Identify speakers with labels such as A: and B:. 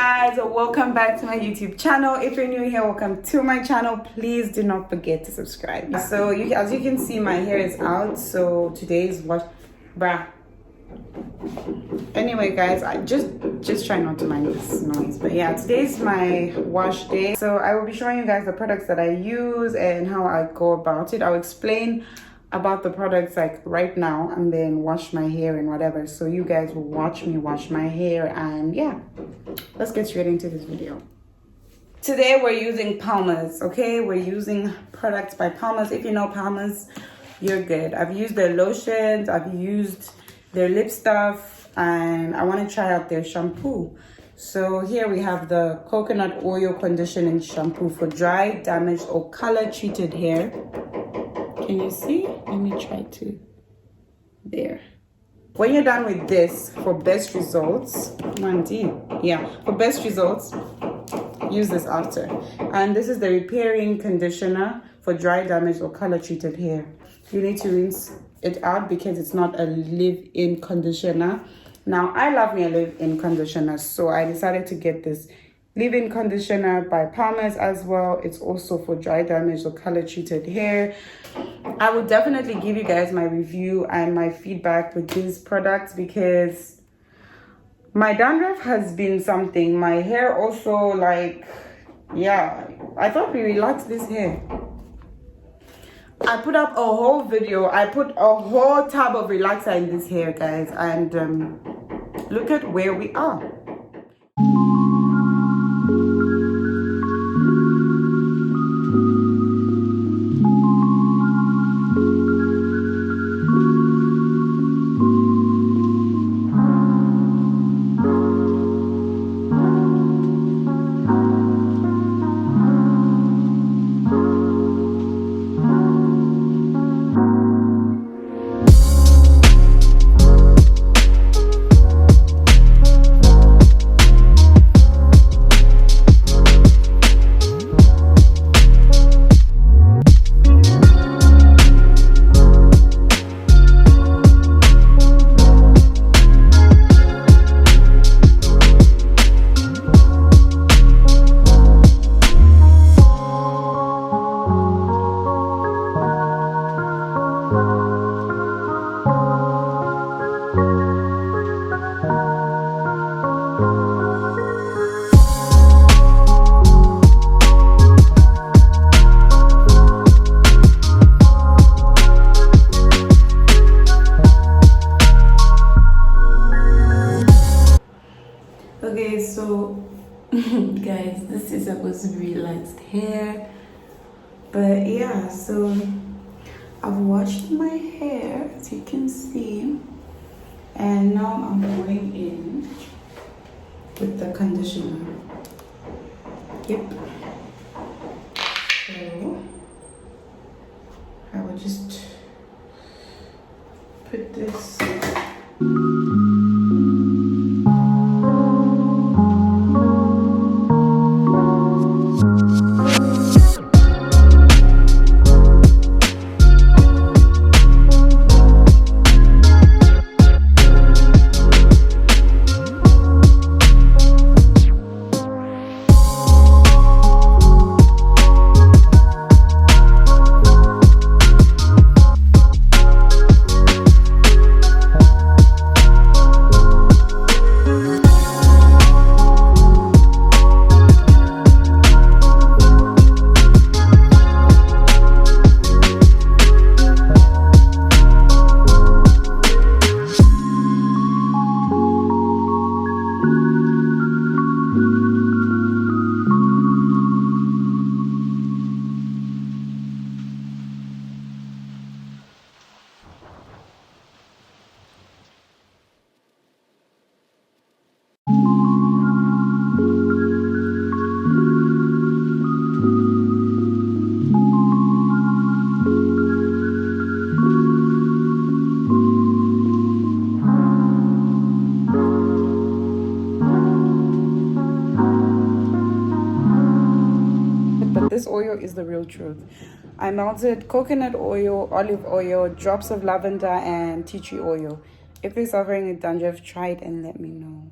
A: guys, welcome back to my YouTube channel. If you're new here, welcome to my channel. Please do not forget to subscribe. So as you can see, my hair is out, so today's anyway guys, I just try not to mind this noise. But yeah, today's my wash day, so I will be showing you guys the products that I use and how I go about it. I'll explain about the products like right now and then wash my hair and whatever, so you guys will watch me wash my hair. And yeah, let's get straight into this video. Today we're using Palmer'S. Okay, we're using products by Palmer'S. If you know Palmer'S, you're good. I've used their lotions, I've used their lip stuff, and I want to try out their shampoo. So here we have the coconut oil conditioning shampoo for dry, damaged or color treated hair. Can you see? Let me try to. There. When you're done with this, for best results, for best results, use this after. And this is the repairing conditioner for dry, damaged or color treated hair. You need to rinse it out because it's not a leave-in conditioner. Now, I love me a leave-in conditioner, so I decided to get this leave-in conditioner by Palmer'S as well. It's also for dry, damaged or color treated hair. I will definitely give you guys my review and my feedback with these products because my dandruff has been something. My hair also, like, yeah, I thought we relaxed this hair. I put up a whole video. I put a whole tub of relaxer in this hair, guys, and look at where we are. Okay, so guys, this is supposed to be relaxed hair, but yeah, so I've washed my hair as you can see, and now I'm going in with the conditioner. Yep. So I will just put this. This oil is the real truth. I melted coconut oil, olive oil, drops of lavender, and tea tree oil. If you're suffering with dandruff, try it and let me know.